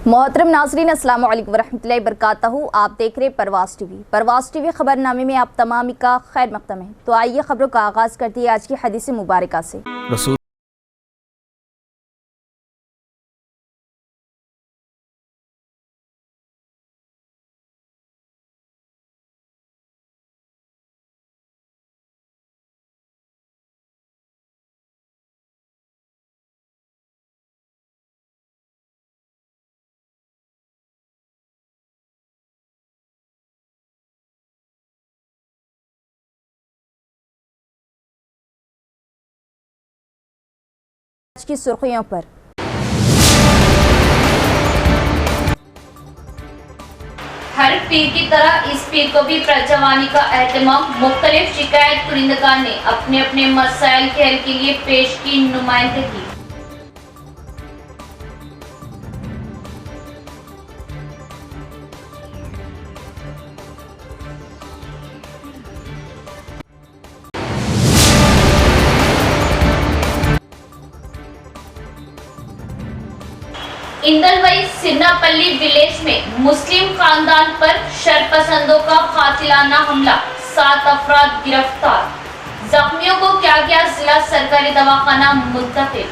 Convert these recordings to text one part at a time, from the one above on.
मोहतरम नाज़रीन, अस्सलाम वालेकुम वरहमतुल्लाहि वबरकातहू। आप देख रहे परवाज़ टीवी खबरनामे में आप तमाम का खैर मक़दम है। तो आइए खबरों का आगाज़ करती है आज की हदीस मुबारका से। आज की सुर्खियों पर हर पीर की तरह इस पीर को भी प्रजवानी का एहतमाम। मुख्तलिफ शिकायत कुरिंदगान ने अपने अपने मसाइल के हल के लिए पेश की नुमाइंदगी। इंदलवई सिन्नापल्ली विलेज में मुस्लिम खानदान पर शरपसंदों का कातिलाना हमला, 7 अफराद गिरफ्तार। जख्मियों को क्या गया जिला सरकारी दवाखाना मुंतकिल।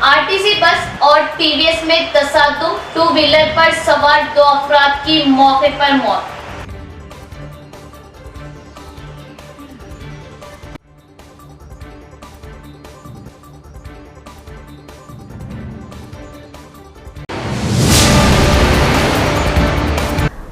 आरटीसी बस और टीवीएस में तसादुम, 2 व्हीलर पर सवार 2 अफराद की मौके पर मौत।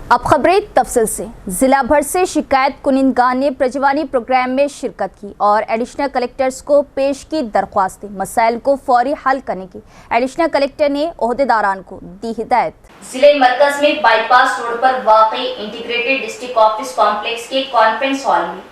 अब खबरें तफसील से। जिला भर से शिकायत कुनिंदगान ने प्रजवानी प्रोग्राम में शिरकत की और एडिशनल कलेक्टर्स को पेश की दरख्वास्तें। मसाइल को फौरी हल करने की एडिशनल कलेक्टर ने ओहदेदारान को दी हिदायत। जिले मरकज में बाईपास रोड पर वाक़ई इंटीग्रेटेड डिस्ट्रिक्ट ऑफिस कॉम्प्लेक्स के कॉन्फ्रेंस हॉल में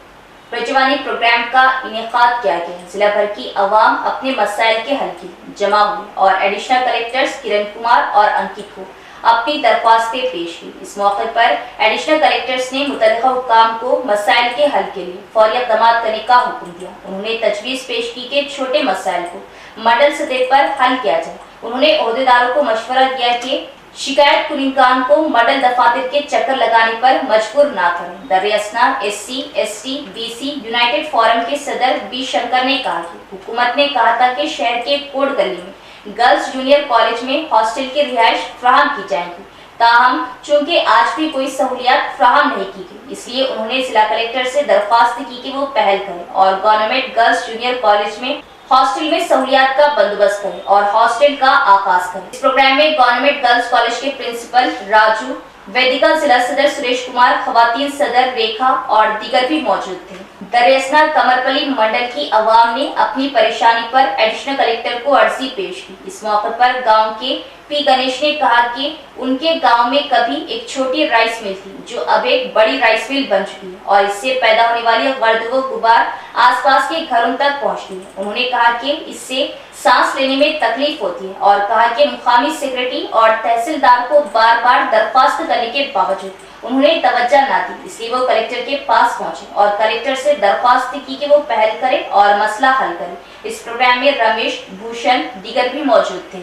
प्रजवानी प्रोग्राम का इनेकाद किया गया। जिला भर की अवाम अपने मसाइल के हल की जमा हुई और एडिशनल कलेक्टर्स किरण कुमार और अंकित को अपनी दरख्वास्तें पेश की। इस मौके पर एडिशनल कलेक्टर्स ने मुतल्लिका हुक्काम को मसाइल के हल के लिए फौरी इक़दाम करने का हुक्म दिया। उन्होंने तजवीज़ पेश की कि छोटे मसाइल को मंडल सतह पर हल किया जाए। उन्होंने ओहदेदारों को मशवरा दिया कि शिकायत कुनिंदगान को मंडल दफातर के चक्कर लगाने पर मजबूर ना करें। दरियासना SC, ST, BC United forum के सदर बी शंकर ने कहा कि हुकूमत ने कहा था कि शहर के कोट गली में गर्ल्स जूनियर कॉलेज में हॉस्टल की रिहाइश फ्राहम की जाएगी, ताहम चूंकि आज भी कोई सहूलियात फ्राहम नहीं की गई, इसलिए उन्होंने जिला कलेक्टर से दरख्वास्त की कि वो पहल करें और गवर्नमेंट गर्ल्स जूनियर कॉलेज में हॉस्टल में सहूलियात का बंदोबस्त करें और हॉस्टल का आगाज करें। इस प्रोग्राम में गवर्नमेंट गर्ल्स कॉलेज के प्रिंसिपल राजू, वेदिका जिला सदर सुरेश कुमार, खवातीन सदर रेखा और दीगर भी मौजूद थे। दरियासना कमरपल्ली मंडल की अवाम ने अपनी परेशानी पर एडिशनल कलेक्टर को अर्जी पेश की। इस मौके पर गांव के पी गणेश ने कहा कि उनके गांव में कभी एक छोटी राइस मिल थी जो अब एक बड़ी राइस मिल बन चुकी है और इससे पैदा होने वाली गर्द व गुबार आसपास के घरों तक पहुंचती है। उन्होंने कहा कि इससे सांस लेने में तकलीफ होती है और कहा कि मुकामी सेक्रेटरी और तहसीलदार को बार बार दरख्वास्त करने के बावजूद उन्होंने तवज्जो न दी, इसलिए वो कलेक्टर के पास पहुंचे और कलेक्टर से दरख्वास्त की कि वो पहल करे और मसला हल करे। इस प्रोग्राम में रमेश, भूषण, दीगर भी मौजूद थे।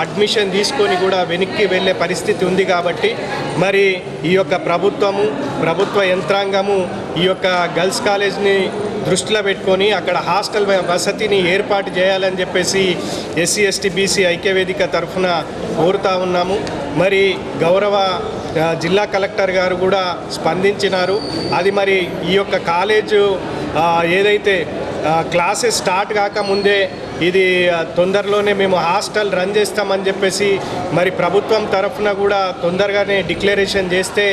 అడ్మిషన్ తీసుకొని కూడా వెనక్కి వెళ్ళే పరిస్థితి ఉంది కాబట్టి మరి ఈ యొక్క ప్రభుత్వ యంత్రాంగము ఈ యొక్క గర్ల్స్ కాలేజ్ని దృష్టిలో పెట్టుకొని అక్కడ హాస్టల్ వసతిని ఏర్పాటు చేయాలని చెప్పేసి SC, ST, BC ఐక్యవేదిక తరఫున కోరుతా ఉన్నాము। మరి గౌరవ జిల్లా కలెక్టర్ గారు కూడా స్పందించినారు। అది మరి ఈ యొక్క కాలేజు ఏదైతే క్లాసెస్ స్టార్ట్ కాకముందే ఇది తొందరలోనే మేము హాస్టల్ రన్ చేస్తామని చెప్పేసి మరి ప్రభుత్వం తరఫున కూడా తొందరగానే డిక్లరేషన్ చేస్తే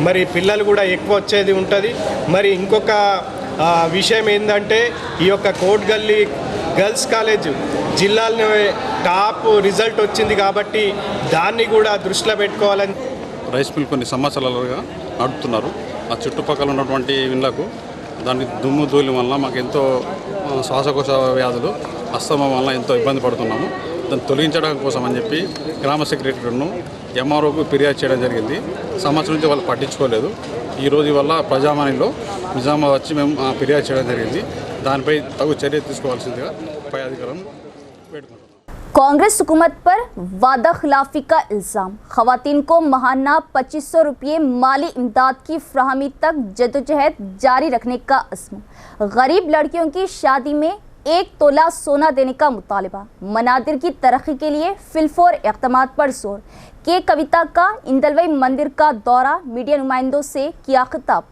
మరి పిల్లలు కూడా ఎక్కువ వచ్చేది ఉంటుంది। మరి ఇంకొక విషయం ఏంటంటే ఈ యొక్క కోట్ గల్లీ గర్ల్స్ కాలేజ్ జిల్లాలో టాప్ రిజల్ట్ వచ్చింది కాబట్టి దాన్ని కూడా దృష్టిలో పెట్టుకోవాలని రైస్ మిల్ కొన్ని సంవత్సరాలుగా నడుపుతున్నారు। ఆ చుట్టుపక్కల ఉన్నటువంటి ఇళ్లకు దాని దుమ్ము ధూళి వల్ల మాకు ఎంతో శ్వాసకోశ వ్యాధులు, అస్తమా వల్ల ఎంతో ఇబ్బంది పడుతున్నాము। దాన్ని తొలగించడం కోసం అని చెప్పి గ్రామ సెక్రటరీను ఎంఆర్ఓకు ఫిర్యాదు చేయడం జరిగింది. సంవత్సరం నుంచి వాళ్ళు పట్టించుకోలేదు. ఈరోజు వల్ల ప్రజావాణిలో నిజామాబాద్ వచ్చి మేము ఫిర్యాదు చేయడం జరిగింది. దానిపై తగు చర్య తీసుకోవాల్సిందిగా పై అధికారులను వేడుకుంటున్నాం. कांग्रेस हुकूमत पर वादा खिलाफी का इल्ज़ाम, खवातीन को माहाना 2500 रुपये माली इमदाद की फ्राहमी तक जदोजहद जारी रखने का अज़्म, गरीब लड़कियों की शादी में 1 तोला सोना देने का मुतालबा, मनादिर की तरक्की के लिए फिलफोर इक़दामात पर जोर। के कविता का इंदलवई मंदिर का दौरा, मीडिया नुमाइंदों से किया खिताब।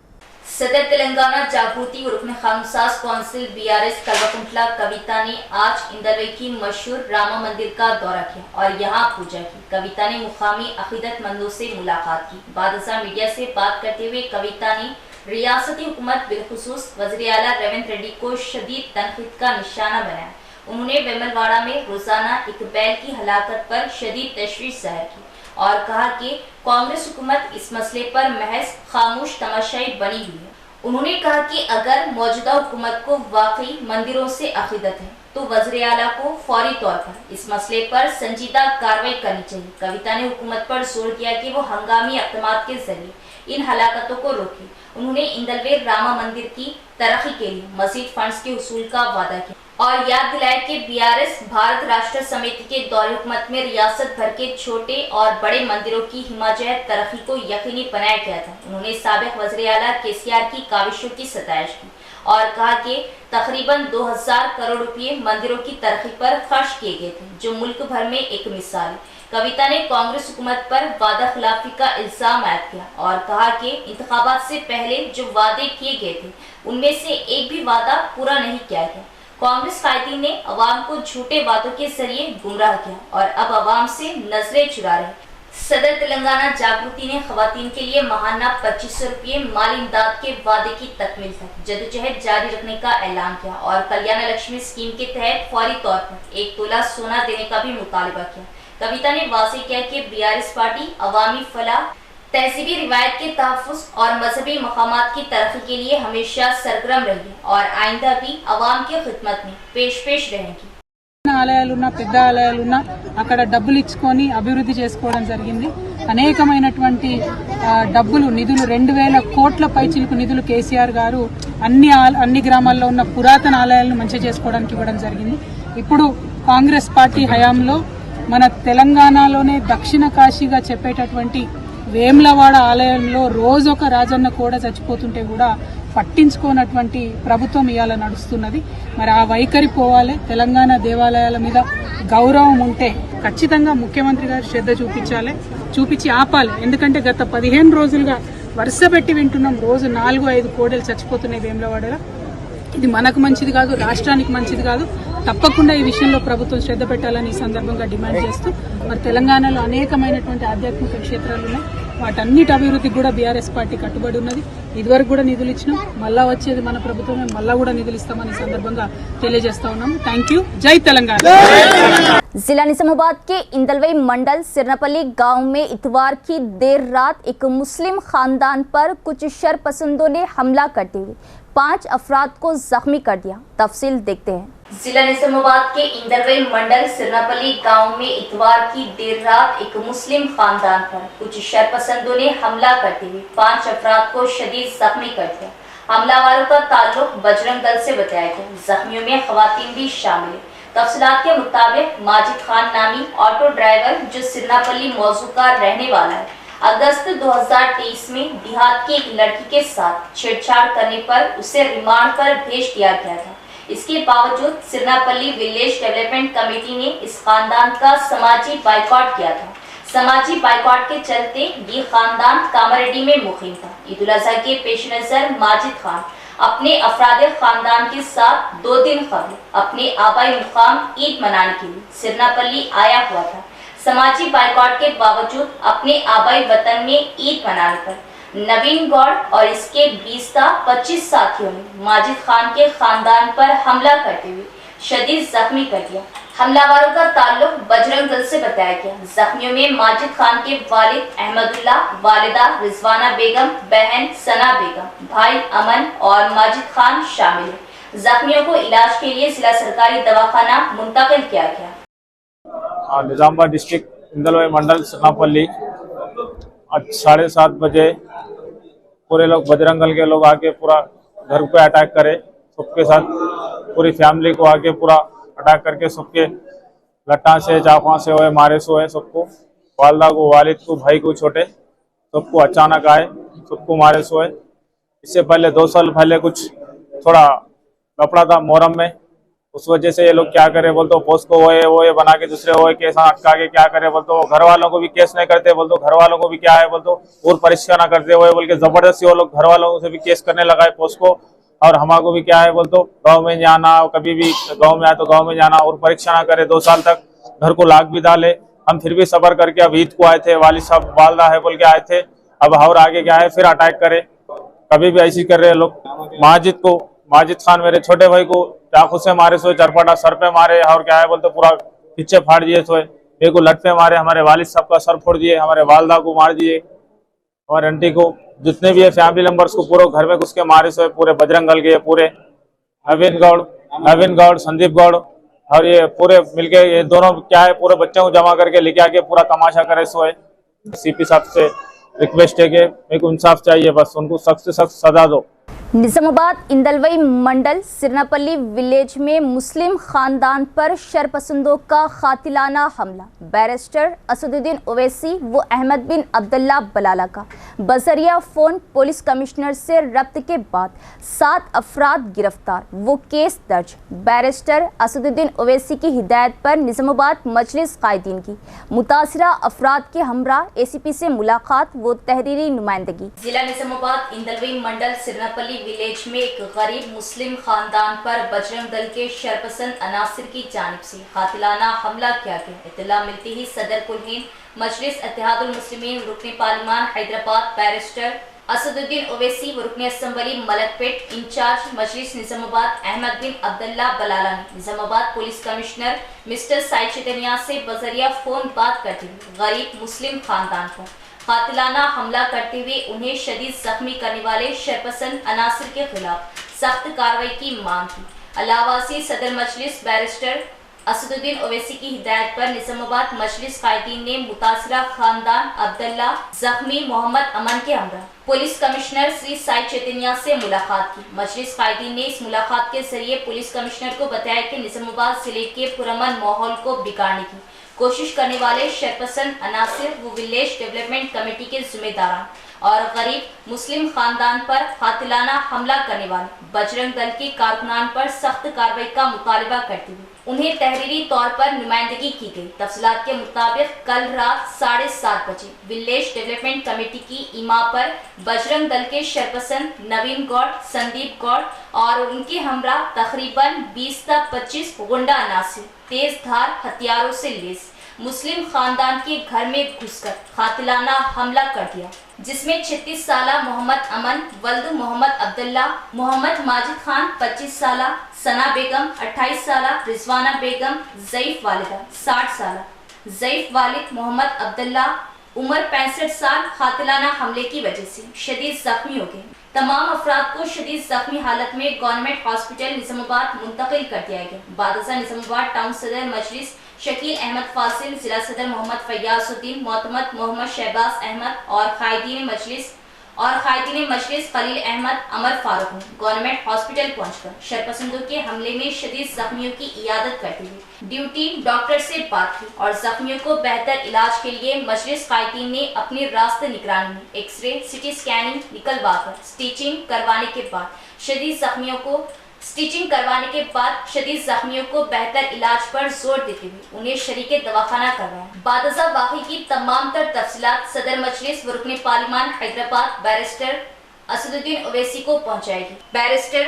सदर तेलंगाना जागृति और रुकन खामसाज कौंसिल बीआरएस कल्वकुंटला कविता ने आज इंदलवई की मशहूर रामा मंदिर का दौरा किया और यहाँ पूजा की। कविता ने मुकामी अकीदतमंदों से मुलाकात की। बादशाह मीडिया से बात करते हुए कविता ने रियासती हुकूमत बिलखुसूस वज़ीर आला रेवंत रेड्डी को शदीद तनकीद का निशाना बनाया। उन्होंने वेमलवाड़ा में रोजाना एक बैल की हलाकत पर शदीद तशवीश जाहिर की और कहा कि कांग्रेस हुकूमत इस मसले पर महज खामोश तमाशाई बनी हुई है। उन्होंने कहा कि अगर मौजूदा हुकूमत को वाकई मंदिरों से अकीदत है तो वज़ीर आला को फौरी तौर पर इस मसले पर संजीदा कार्रवाई करनी चाहिए। कविता ने हुकूमत पर जोर दिया कि वो हंगामी इक़दामात के जरिए इन हलाकतों को रोके। उन्होंने इंदलवे रामा मंदिर की तरक्की के लिए मजीद फंड्स के उसूल का वादा किया और याद दिलाया कि बीआरएस भारत राष्ट्र समिति के दौरे हुकूमत में रियासत भर के छोटे और बड़े मंदिरों की हिमायत तरक्की को यकीनी बनाया गया था। उन्होंने साबिक वज़ीर आला केसीआर की काविशों की सताइश की और कहा कि तकरीबन 2000 करोड़ रुपये मंदिरों की तरक्की पर खर्च किए गए थे, जो मुल्क भर में एक मिसाल है। कविता ने कांग्रेस हुकूमत पर वादा खिलाफी का इल्जाम आयद किया और कहा कि इंतखाबात से पहले जो वादे किए गए थे उनमें से एक भी वादा पूरा नहीं किया गया। कांग्रेस कायदीन ने अवाम को झूठे वादों के जरिए गुमराह किया और अब अवाम से नजरें चुरा रहे। सदर तेलंगाना जागृति ने खवातीन के लिए माहाना 2500 रुपये माली इमदाद के वादे की तकमील तक जदोजहद जारी रखने का ऐलान किया और कल्याण लक्ष्मी स्कीम के तहत फौरी तौर पर 1 तोला सोना देने का भी मुतालबा किया। कविता ने वाज़ेह किया कि बीआरएस पार्टी अवामी फलाह, तहजीबी रिवायत के तहफ़्फ़ुज़ और मजहबी मकामात की तरक्की के लिए हमेशा सरगर्म रही है और आइंदा भी अवाम की खिदमत में पेश रहेगी। ఆలయాలున్నా పెద్ద ఆలయాలున్నా అక్కడ డబ్బులు ఇచ్చుకొని అభివృద్ధి చేసుకోవడం జరిగింది. అనేకమైనటువంటి డబ్బులు నిధులు 2000 కోట్ల పైచిలుకు నిధులు కేసీఆర్ గారు అన్ని గ్రామాల్లో ఉన్న పురాతన ఆలయాలను మంచి చేసుకోవడానికి ఇవ్వడం జరిగింది. ఇప్పుడు కాంగ్రెస్ పార్టీ హయాంలో మన తెలంగాణలోనే దక్షిణ కాశీగా చెప్పేటటువంటి వేములవాడ ఆలయంలో రోజొక రాజన్న కూడా చచ్చిపోతుంటే కూడా పట్టించుకోనటువంటి ప్రభుత్వం ఇవాళ నడుస్తున్నది. మరి ఆ వైఖరి పోవాలి. తెలంగాణ దేవాలయాల మీద గౌరవం ఉంటే ఖచ్చితంగా ముఖ్యమంత్రి గారు శ్రద్ధ చూపించి ఆపాలి. ఎందుకంటే గత 15 రోజులుగా వరుస పెట్టి వింటున్నాం, రోజు 4-5 కోడలు చచ్చిపోతున్నాయి వేములవాడలో. ఇది మనకు మంచిది కాదు, రాష్ట్రానికి మంచిది కాదు. తప్పకుండా ఈ విషయంలో ప్రభుత్వం శ్రద్ధ పెట్టాలని ఈ సందర్భంగా డిమాండ్ చేస్తూ, మరి తెలంగాణలో అనేకమైనటువంటి ఆధ్యాత్మిక క్షేత్రాలు ఉన్నాయి. వాటన్నిటి అభివృద్ధికి కూడా బీఆర్ఎస్ పార్టీ కట్టుబడి ఉన్నది. ఇదివరకు కూడా నిధులు ఇచ్చినాం, మళ్ళా వచ్చేది మన ప్రభుత్వమే, మళ్ళా కూడా నిధులు ఇస్తామని సందర్భంగా తెలియజేస్తా ఉన్నాము. Thank you. జై తెలంగాణ. जिला निजामाबाद के इंदलवई मंडल सिरनापल्ली गांव में इतवार की देर रात एक मुस्लिम खानदान पर कुछ शरपसंदों ने हमला करते हुए 5 अफराद को जख्मी कर दिया। तफसील देखते हैं। जिला निजामाबाद के इंदलवई मंडल सिरनापल्ली गांव में इतवार की देर रात एक मुस्लिम खानदान पर कुछ शरपसंदों ने हमला करते हुए 5 अफराद को शदीद जख्मी कर दिया। हमलावरों का ताल्लुक बजरंग दल से बताया गया। जख्मियों में खवातीन भी शामिल है। तफसीलात के मुताबिक माजिद खान नामी ऑटो ड्राइवर, जो सिरनापल्ली मौजू का रहने वाला है, अगस्त 2023 में देहात की एक लड़की के साथ छेड़छाड़ करने पर उसे रिमांड पर भेज दिया गया था। इसके बावजूद सिरनापल्ली विलेज डेवलपमेंट कमेटी ने इस खानदान का समाजी बाइकॉट किया था। समाजी बाइकॉट के चलते ये खानदान कामारेड्डी में मुकीम था। ईद उल अजहा के पेश नजर माजिद खान अपने अफरादे खानदान के साथ 2 दिन कबल अपने आबाई मुकाम ईद मनाने के लिए सिरनापल्ली आया हुआ था। समाजी बाइकॉट के बावजूद अपने आबाई वतन में ईद मनाने पर नवीन गौड़ और इसके 20-25 साथियों ने माजिद खान के खानदान पर हमला करते हुए शदीद जख्मी कर दिया। हमलावरों का ताल्लुक बजरंग दल से बताया गया। जख्मियों में माजिद खान के वालिद अहमदुल्ला, वालिदा रिजवाना बेगम, बहन सना बेगम, भाई अमन और माजिद खान शामिल है। जख्मियों को इलाज के लिए जिला सरकारी दवाखाना मुंतकिल किया गया। निजामाबाद डिस्ट्रिक्ट इंदलवाई मंडल सिरनापल्ली आज 7:30 बजे पूरे लोग बजरंग दल के लोग आके पूरा घर पे अटैक करे, सबके साथ पूरी फैमिली को आके पूरा अटैक करके सबके लट्टा से चाकू से हुए मारे से हुए सबको, वालदा को, वालिद को, भाई को, छोटे सबको अचानक आए, सबको मारे से हुए। इससे पहले 2 साल पहले कुछ थोड़ा लफड़ा था मोहर्रम में, उस वजह से ये लोग क्या करे बोलते पोस्ट को वो ये बना के दूसरे वो केस अटका के क्या करे बोलते घर वालों को भी केस नहीं करते बोलते, घर वालों को भी क्या है बोलते और परेशान करते हुए बोल के जबरदस्ती वो लोग घर वालों से भी केस करने लगा है पोस्ट को, और हमारे भी क्या है बोलते गाँव में जाना, कभी भी गाँव में आए तो गाँव में जाना और परीक्षा ना करे। 2 साल तक घर को लाग भी डाले, हम फिर भी सब्र करके अब ईद को आए थे, वालिद साहब वालदा है बोल के आए थे, अब और आगे क्या है फिर अटैक करे, कभी भी ऐसी कर रहे हैं लोग। माजिद खान मेरे छोटे भाई को चाकू से मारे सोए, चरपटा सर पे मारे, और क्या है बोलते पूरा पीछे फाड़ दिए सोए, मेरे को लट पे मारे, हमारे वालिद साहब का सर फोड़ दिए, हमारे वालदा को मार दिए, हमारे आंटी को, जितने भी है फैमिली मेंबर्स को पूरे घर में घुस के मारे सोए, पूरे बजरंग दल के पूरे नवीन गौड़, संदीप गौड़ और ये पूरे मिलके ये दोनों क्या है पूरे बच्चों को जमा करके लेके आके पूरा तमाशा करे सोए। सीपी साहब से रिक्वेस्ट है कि मेरे को इंसाफ चाहिए, बस उनको सख्त से सख्त सजा दो। निजामाबाद इंदलवई मंडल सिरनापल्ली विलेज में मुस्लिम खानदान पर शरपसंदों का कातिलाना हमला, बैरिस्टर असदुद्दीन ओवैसी व अहमद बिन अब्दुल्ला बलाला का बजरिया फ़ोन पुलिस कमिश्नर से रब्त के बाद 7 अफराद गिरफ्तार, वो केस दर्ज। बैरिस्टर असदुद्दीन ओवैसी की हिदायत पर निजामाबाद मजलिस कायदीन की मुतासिरा अफराद के हमरा ACP से मुलाकात व तहरीरी नुमाइंदगी। जिला निजामाबाद इंदलवई मंडल सिरनापल्ली विलेज में एक गरीब मुस्लिम खानदान पर बजरंग दल के शरपसंद अनासिर की जानिब से कातिलाना हमला किया गया। इत्तला मिलती ही सदर कुल हिंद मजलिस इत्तेहादुल मुस्लिमीन रुकने पार्लिमान हैदराबाद बैरिस्टर असदुद्दीन ओवैसी व रुकने असम्बली मलकपेट इंचार्ज मजलिस निजामाबाद अहमद बिन अब्दुल्ला बलाला ने Nizamabad police commissioner mister Sai Chaitanya से बजरिया फ़ोन बात करते हुए गरीब मुस्लिम खानदान को कातिलाना हमला करते हुए उन्हें शदीद जख्मी करने वाले शरपसंद अनासिर के खिलाफ सख्त कार्रवाई की मांग की। अलावा से सदर मजलिस बैरिस्टर असदुद्दीन ओवैसी की हिदायत पर निजामाबाद मजलिस कायदीन ने मुतासिरा खानदान अब्दुल्ला जख्मी मोहम्मद अमन के हमरा पुलिस कमिश्नर श्री साइद चैतन्या से मुलाकात की। मजलिस कायदीन ने इस मुलाकात के जरिए पुलिस कमिश्नर को बताया कि निजामाबाद जिले के पुरअमन माहौल को बिगाड़ने की कोशिश करने वाले शरपसंद अनासिर व विलेज डेवलपमेंट कमेटी के जिम्मेदारान और गरीब मुस्लिम खानदान पर कातिलाना हमला करने वाले बजरंग दल के कारकुनान पर सख्त कार्रवाई का मुतालबा करते हुए उन्हें तहरीरी तौर पर नुमाइंदगी की गई। तफसीलात के मुताबिक कल रात 7:30 बजे विलेज डेवलपमेंट कमेटी की इमा पर बजरंग दल के शरपसंद नवीन गौड़, संदीप गौड़ और उनके हमरा तकरीबन 20 से 25 गुंडा अनासिर तेज धार हथियारों से लैस मुस्लिम खानदान के घर में घुसकर कातिलाना हमला कर दिया, जिसमें 36 साला मोहम्मद अमन वल्द मोहम्मद अब्दुल्ला, मोहम्मद माजिद खान 25 साला, सना बेगम 28 साला, रिजवाना बेगम, ज़ईफ वालिदा 60 साला, ज़ईफ वालिद मोहम्मद अब्दुल्ला उम्र 65 साल कातिलाना हमले की वजह से शदीद जख्मी हो गए। तमाम अफराद को शदीद जख्मी हालत में गवर्नमेंट हॉस्पिटल निजामाबाद मुंतकिल कर दिया गया। बादशाह निजामाबाद टाउन सदर मजलिस शकील अहमद फासिल, जिला सदर मोहम्मद फैयाजुद्दीन, मोतमद मोहम्मद शहबाज अहमद और कायदीन मजलिस खलील अहमद अमर फारूक ने गवर्नमेंट हॉस्पिटल पहुंचकर शरपसंदों के हमले में शदीद जख्मियों की इयादत करते हुए ड्यूटी डॉक्टर से बात की और जख्मियों को बेहतर इलाज के लिए मजलिस कायदीन ने अपनी रास्ते निगरानी में एक्सरे, सिटी स्कैनिंग निकलवाकर स्टिचिंग करवाने के बाद शदीद जख्मियों को बेहतर इलाज पर जोर देते हुए उन्हें शरीके दवाखाना करवाया। बादशाह वाक़ई की तमाम तर तफसीलात सदर मजलिस व रुकने पार्लिमान हैदराबाद बैरिस्टर असदुद्दीन ओवैसी को पहुंचाएगी। बैरिस्टर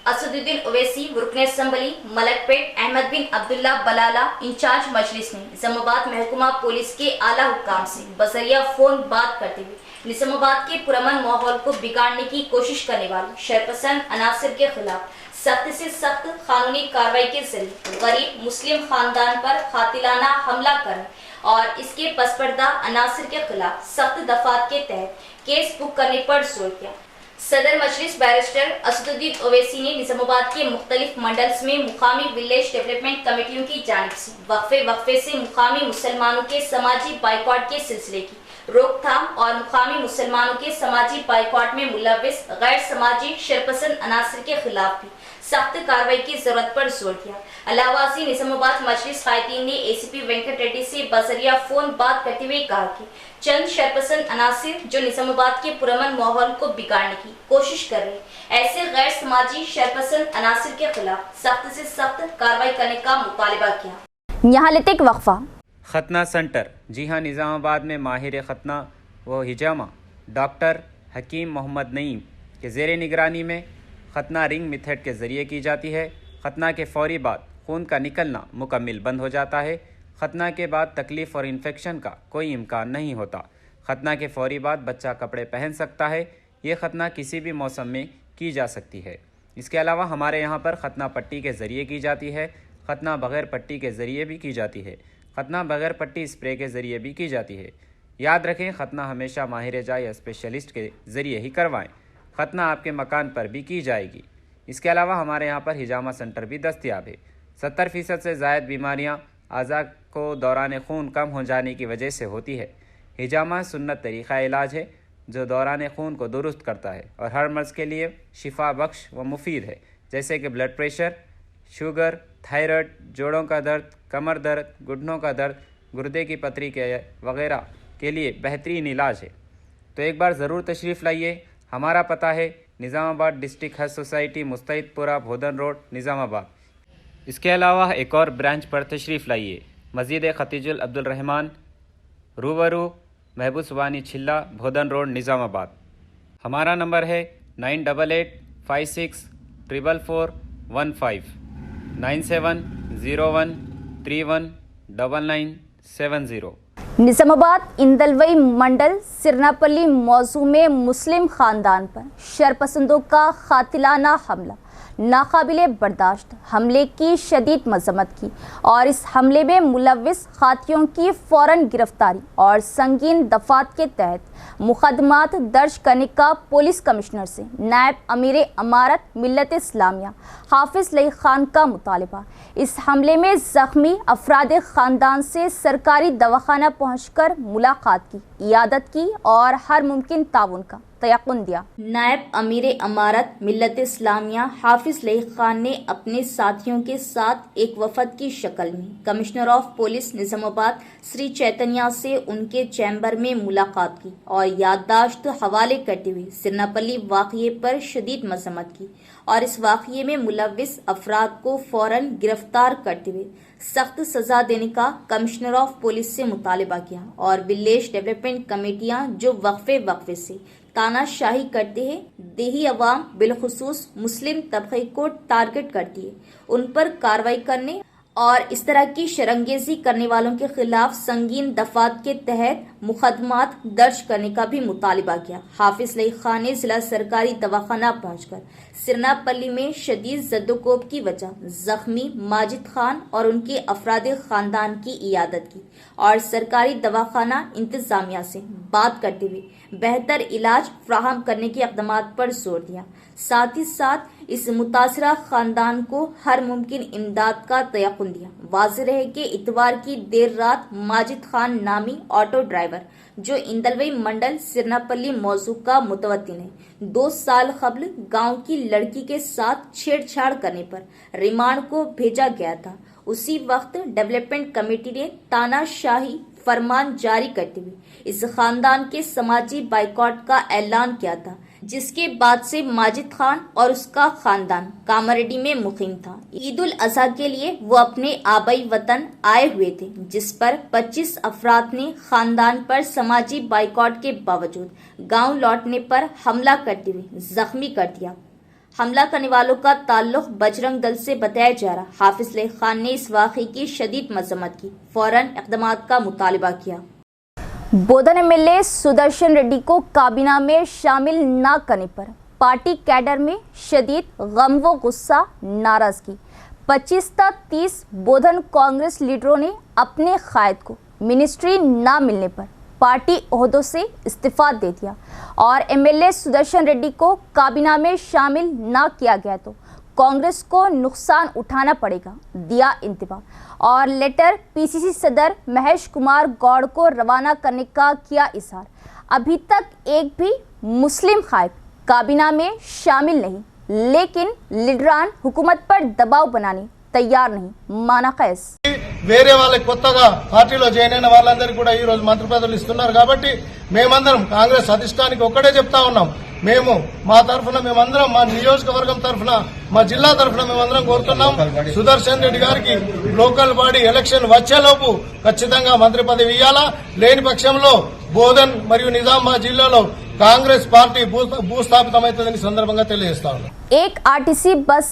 असदुद्दीन ओवैसी व रुकने असम्बली मलकपेट अहमद बिन अब्दुल्ला बलाला इंचार्ज मजलिस ने निजामाबाद महकुमा पुलिस के आला हुक्काम से बजरिया फ़ोन बात करते हुए निजामाबाद के पुरअमन माहौल को बिगाड़ने की कोशिश करने वाले शरपसंद अनासिर के खिलाफ सख्त से सख्त कानूनी कार्रवाई के जरिए गरीब मुस्लिम खानदान पर कातिलाना हमला करने और इसके पसपर्दा अनासिर के खिलाफ सख्त दफात के तहत केस बुक करने पर जोर दिया। सदर मजलिस बैरिस्टर असदुद्दीन ओवैसी ने निजामाबाद के मुख्तलिफ मंडल्स में मुकामी विलेज डेवलपमेंट कमेटियों की जानिब से वक्फे से मुकामी मुसलमानों के समाजी बाइकॉट के सिलसिले की रोकथाम और मुकामी मुसलमानों के समाजी बाइकॉट में मुलव्विस गैर समाजी शरपसंद अनासर के खिलाफ भी सख्त कार्रवाई की जरूरत पर जोर दिया। अलावासी निजामाबाद मजलिस कायदीन ने एसीपी वेंकट रेड्डी से बजरिया फोन बात करते हुए कहा कि चंद शरपसंद अनासिर जो निजामाबाद के पुरअमन माहौल को बिगाड़ने की कोशिश कर रहे, ऐसे गैर समाजी शरपसंद अनासिर के खिलाफ सख्त से सख्त कार्रवाई करने का मुतालबा किया। यहाँ लेते एक वक्फा। खतना सेंटर, जी हाँ, निज़ामाबाद में माहिर खतना व हिजामा डॉक्टर हकीम मोहम्मद नईम के ज़ेर निगरानी में खतना रिंग मेथड के ज़रिए की जाती है। खतना के फौरी बाद खून का निकलना मुकम्मल बंद हो जाता है। खतना के बाद तकलीफ़ और इन्फेक्शन का कोई इम्कान नहीं होता। खतना के फौरी बाद बच्चा कपड़े पहन सकता है। ये खतना किसी भी मौसम में की जा सकती है। इसके अलावा हमारे यहाँ पर खतना पट्टी के ज़रिए की जाती है। खतना बग़ैर पट्टी के ज़रिए भी की जाती है। खतना बग़ैर पट्टी स्प्रे के ज़रिए भी की जाती है। याद रखें, खतना हमेशा माहिर जा या स्पेशलिस्ट के ज़रिए ही करवाएं। खतना आपके मकान पर भी की जाएगी। इसके अलावा हमारे यहाँ पर हिजामा सेंटर भी दस्तयाब है। 70% से ज़ायद बीमारियाँ आज़ा को दौरान खून कम हो जाने की वजह से होती है। हिजामा सुन्नत तरीक़ा इलाज है जो दौरान खून को दुरुस्त करता है और हर मर्ज़ के लिए शिफा बख्श व मुफीद है, जैसे कि ब्लड प्रेशर, शुगर, थायराइड, जोड़ों का दर्द, कमर दर्द, घुटनों का दर्द, गुर्दे की पथरी के वगैरह के लिए बेहतरीन इलाज है। तो एक बार ज़रूर तशरीफ़ लाइए। हमारा पता है निज़ामाबाद डिस्ट्रिक्ट हज सोसाइटी, मुस्तैदपुरा, भोदन रोड, निज़ामाबाद। इसके अलावा एक और ब्रांच पर तशरीफ़ लाइए, मस्जिद खतीजुल अब्दुल रहमान, रूबरू महबूब सुबानी छिल्ला, भोदन रोड, निज़ामाबाद। हमारा नंबर है 9886444415 9701319970। निजामाबाद इंदलवई मंडल सिरनापल्ली मौजू में मुस्लिम खानदान पर शरपसंदों का कातिलाना हमला, नाकाबिले बर्दाश्त हमले की शदीद मजम्मत की और इस हमले में मुलव्विस खातियों की फ़ौरन गिरफ्तारी और संगीन दफात के तहत मुकदमात दर्ज करने का पुलिस कमिश्नर से नायब अमीर अमारत मिल्लत इस्लामिया हाफिज लई खान का मुतालबा। इस हमले में ज़ख्मी अफराद ख़ानदान से सरकारी दवाखाना पहुंचकर मुलाकात की, इयादत की और हर मुमकिन ताउन का तयक़ुन दिया। नायब अमीर अमारत मिल्लत इस्लामिया हाफिज लई खान ने अपने साथियों के साथ एक वफद की शक्ल में commissioner of police Nizamabad Shri Chaitanya से उनके चैम्बर में मुलाकात की और याददाश्त हवाले करते हुए सिरनापल्ली वाक़ये पर शदीद मजम्मत की और इस वाक़ये में मुलव्विस अफराद को फ़ौरन गिरफ्तार करते हुए सख्त सज़ा देने का कमिश्नर ऑफ पुलिस से मुतालबा किया और विलेज डेवलपमेंट कमेटियां जो वक्फे से तानाशाही करते हैं, देही अवाम बिलखुसूस मुस्लिम तबके को टारगेट करती है, उन पर कार्रवाई करने और इस तरह की शरंगेजी करने वालों के खिलाफ संगीन दफात के तहत मुकदमात दर्ज करने का भी मुतालबा किया। हाफिज लई खान ने जिला सरकारी दवाखाना पहुंचकर सिरनापल्ली में शदीद जद्दोकोब की वजह जख्मी माजिद खान और उनके अफराद खानदान की इयादत की और सरकारी दवाखाना इंतजामिया से बात करते हुए बेहतर इलाज फ्राहम करने के इक़दामात पर जोर दिया। साथ ही साथ इस मुतासरा खानदान को हर मुमकिन इमदाद का तयक़ुन दिया। वाज़ेह है कि इतवार की देर रात माजिद खान नामी ऑटो ड्राइवर जो इंदलवई मंडल सिरनापल्ली मौजू का मुतवत्तिन है, 2 साल कबल गांव की लड़की के साथ छेड़छाड़ करने पर रिमांड को भेजा गया था। उसी वक्त डेवलपमेंट कमेटी ने तानाशाही फरमान जारी करते हुए इस खानदान के समाजी बाइकॉट का ऐलान किया था, जिसके बाद से माजिद खान और उसका खानदान कामारेड्डी में मुकीम था। ईद उल अजहा के लिए वो अपने आबाई वतन आए हुए थे, जिस पर 25 अफराद ने खानदान पर समाजी बाइकॉट के बावजूद गांव लौटने पर हमला करते हुए जख्मी कर दिया। हमला करने वालों का ताल्लुक बजरंग दल से बताया जा रहा। हाफिज लई खान ने इस वाक़ये की शदीद मजम्मत की, फौरन इक़दामात का मुतालबा किया। बोधन एमएलए सुदर्शन रेड्डी को काबीना में शामिल न करने पर पार्टी कैडर में शदीद गम व गुस्सा, नाराजगी। 25 से 30 बोधन कांग्रेस लीडरों ने अपने कायद को मिनिस्ट्री न मिलने पर पार्टी ओहदों से इस्तीफा दे दिया और एमएलए सुदर्शन रेड्डी को काबीना में शामिल न किया गया तो कांग्रेस को नुकसान उठाना पड़ेगा, दिया इंतबाह। और लेटर पीसीसी सदर महेश कुमार गौड़ को रवाना करने का किया इशार। अभी तक एक भी मुस्लिम खाइब काबीना में शामिल नहीं, लेकिन लीडरान हुकूमत पर दबाव बनाने तैयार नहीं, माना कैस। వేరే వాళ్ళకి కొత్తగా పార్టీలో జాయిన్ అయిన వాళ్ళందరికీ కూడా ఈ రోజు మంత్రి పదవులు ఇస్తున్నారు కాబట్టి మేమందరం కాంగ్రెస్ అధిష్టానికి ఒక్కటే చెప్తా ఉన్నాం, మేము మా తరఫున మేమందరం మా నియోజకవర్గం తరఫున మా జిల్లా తరఫున మేమందరం కోరుతున్నాం సుదర్శన్ రెడ్డి గారికి లోకల్ బాడీ ఎలక్షన్ వచ్చేలోపు ఖచ్చితంగా మంత్రి పదవి ఇవ్వాలా, లేని పక్షంలో బోధన్ మరియు నిజామాబాద్ జిల్లాలో కాంగ్రెస్ పార్టీ భూస్థాపితమవుతుందని సందర్భంగా తెలియజేస్తా ఉన్నాం। एक आरटीसी बस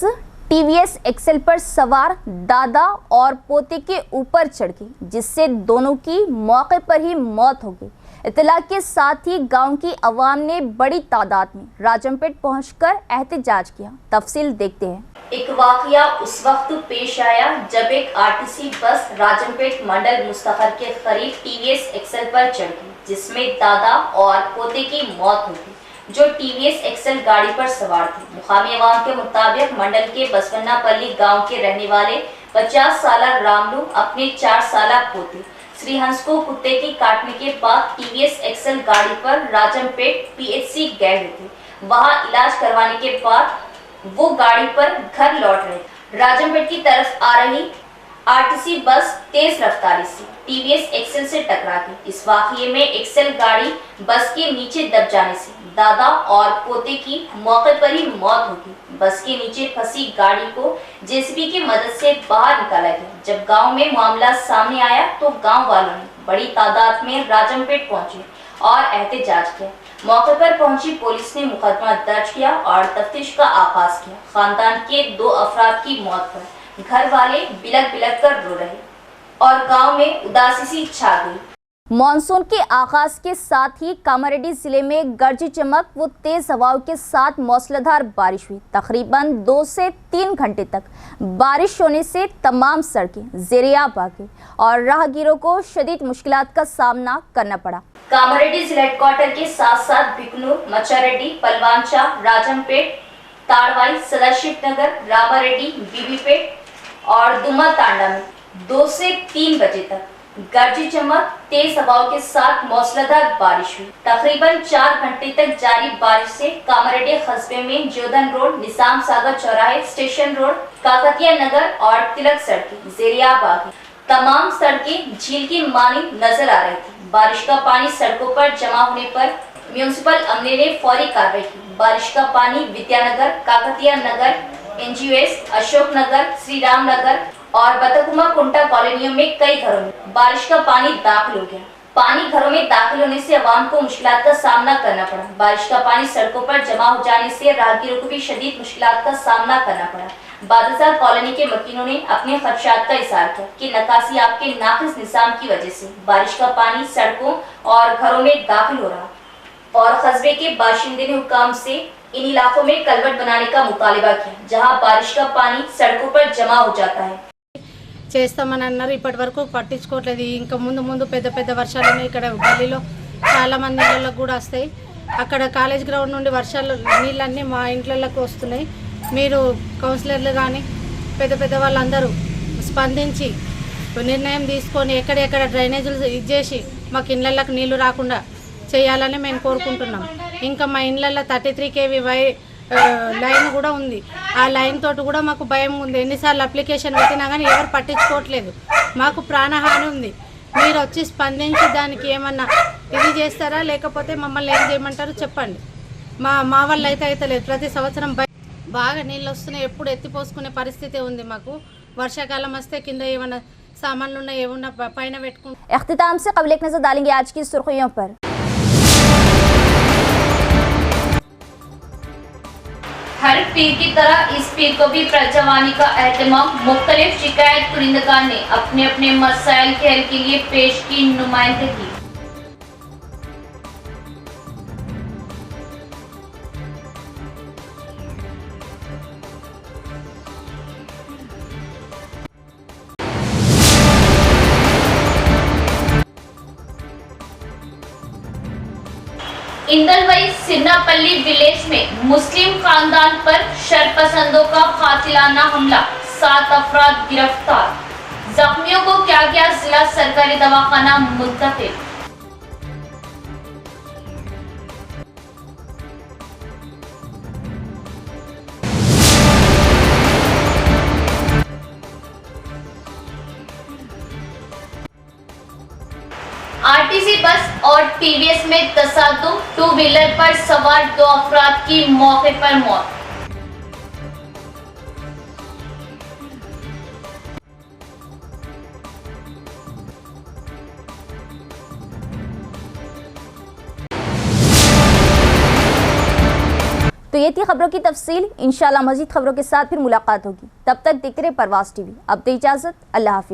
टीवीएस एक्सेल पर सवार दादा और पोते के ऊपर चढ़ गई, जिससे दोनों की मौके पर ही मौत हो गई। इत्तला के साथ ही गांव की आवाम ने बड़ी तादाद में राजमपेट पहुंचकर एहतजाज किया। तफसील देखते हैं। एक वाकया उस वक्त पेश आया जब एक आरटीसी बस राजमपेट मंडल मुस्तफर के करीब टीवीएस एक्सेल पर चढ़ गई, जिसमें दादा और पोते की मौत हो गई जो टीवीएस एक्सेल गाड़ी पर सवार थे। मुकामी अवाम के मुताबिक मंडल के बसवन्नापल्ली गांव के रहने वाले 50 साल रामलू अपने 4 साल पोते श्रीहंस को कुत्ते के काटने के बाद टीवीएस एक्सेल गाड़ी पर राजमपेट पीएचसी गए हुए थे। वहां इलाज करवाने के बाद वो गाड़ी पर घर लौट रहे थे। राजमपेट की तरफ आ रही आरटीसी बस तेज रफ्तारी से टीवीएस एक्सेल से टकरा गई। इस वाकये में एक्सेल गाड़ी बस के नीचे दब जाने से दादा और पोते की मौके पर ही मौत हो गई। बस के नीचे फंसी गाड़ी को जेसीबी की मदद से बाहर निकाला गया। जब गांव में मामला सामने आया तो गांव वालों ने बड़ी तादाद में राजमपेट पहुंचे और एहतजाज किया। मौके पर पहुंची पुलिस ने मुकदमा दर्ज किया और तफ्तीश का आगाज किया। खानदान के 2 अफराद की मौत पर घर वाले बिलक बिलक कर रो रहे और गांव में उदासी सी छा गई। मानसून के आगाज के साथ ही कामारेड्डी जिले में गरजी चमक व तेज हवाओं के साथ मौसलाधार बारिश हुई। तकरीबन 2 से 3 घंटे तक बारिश होने से तमाम सड़कें ज़ेरे-आब आ गई और राहगीरों को शदीद मुश्किलात का सामना करना पड़ा। कामारेड्डी जिला हेडक्वार्टर के साथ साथ बिकनूर, मच्चारेड्डी, पलवांचा, राजमपेट, ताड़वाई, सदाशिव नगर, रामारेड्डी, बीबीपेट और दुमा तांडा में 2 से 3 बजे तक गरजी चमक तेज हवाओं के साथ मौसलाधार बारिश हुई। तकरीबन 4 घंटे तक जारी बारिश से कामारेड्डी कस्बे में जोधन रोड, निजाम सागर चौराहे, स्टेशन रोड, काकतिया नगर और तिलक सड़कें ज़ेरे-आब आ गई। तमाम सड़कें झील की मानी नजर आ रही थी। बारिश का पानी सड़कों पर जमा होने पर म्यूनिसिपल अमले ने फौरी कार्रवाई की। बारिश का पानी विद्यानगर, काकतिया नगर, एनजीओएस, अशोक नगर, श्री राम नगर और बतकुमा कुंटा कॉलोनियों में कई घरों में बारिश का पानी दाखिल हो गया। पानी घरों में दाखिल होने से आवाम को मुश्किलात का सामना करना पड़ा। बारिश का पानी सड़कों पर जमा हो जाने से राहगीरों को भी शदीद मुश्किलात का सामना करना पड़ा। बादशाह कॉलोनी के मकीनों ने अपने खदशात का इजहार किया कि नकासी आपके नाकिस निज़ाम की वजह से बारिश का पानी सड़कों और घरों में दाखिल हो रहा और कस्बे के बाशिंदे ने हुक्काम से इन इलाकों में कलवट बनाने का मुतालिबा किया, जहां बारिश का पानी सड़कों पर जमा हो जाता है। చేస్తామని అన్నారు, ఇప్పటి వరకు పట్టించుకోవట్లేదు। ఇంకా ముందు ముందు పెద్ద పెద్ద వర్షాలు ఉన్నాయి, ఇక్కడ గల్లీలో చాలా మంది ఇళ్ళకి కూడా వస్తాయి। అక్కడ కాలేజ్ గ్రౌండ్ నుండి వర్షాలు నీళ్ళన్నీ మా ఇంట్లకి వస్తున్నాయి। మీరు కౌన్సిలర్లు కానీ పెద్ద పెద్ద వాళ్ళందరూ స్పందించి నిర్ణయం తీసుకొని ఎక్కడెక్కడ డ్రైనేజీలు ఇచ్చేసి మాకు ఇళ్ళకి నీళ్లు రాకుండా చేయాలని మేము కోరుకుంటున్నాం। ఇంకా మా ఇళ్ళల్లో 33 kV లైన్ కూడా ఉంది, ఆ లైన్ తోటి కూడా మాకు భయం ఉంది। ఎన్నిసార్లు అప్లికేషన్ పెట్టినా కానీ ఎవరు పట్టించుకోవట్లేదు, మాకు ప్రాణహాని ఉంది। మీరు వచ్చి స్పందించి దానికి ఏమన్నా ఇది చేస్తారా, లేకపోతే మమ్మల్ని ఏం చేయమంటారో చెప్పండి। మా వల్ల అయితే లేదు, ప్రతి సంవత్సరం బాగా నీళ్ళు వస్తున్నాయి, ఎప్పుడు ఎత్తిపోసుకునే పరిస్థితి ఉంది మాకు। వర్షాకాలం వస్తే కింద ఏమన్నా सामान इख्तिताम से क़ब्ल एक नज़र डालेंगे आज की सुर्खियों पर। हर पीर की तरह इस पीर को भी प्रजवानी का एहतमाम। मुख्तलिफ शिकायत कुरिंदगान ने अपने अपने मसाइल के हल के लिए पेश की नुमाइंदगी। इंदलवई सिन्नापल्ली विलेज में मुस्लिम खानदान पर शरपसंदों का कातिलाना हमला, 7 अफराद गिरफ्तार। जख्मियों को क्या क्या जिला सरकारी दवाखाना मुंतकिल। आरटीसी बस और टीवीएस में तसादुम, 2 व्हीलर पर सवार 2 अफराद की मौके पर मौत। तो ये थी खबरों की तफसील। इंशाल्लाह मजीद खबरों के साथ फिर मुलाकात होगी। तब तक देखते रहे परवाज़ टीवी। अब दे इजाज़त, अल्लाह हाफिज़।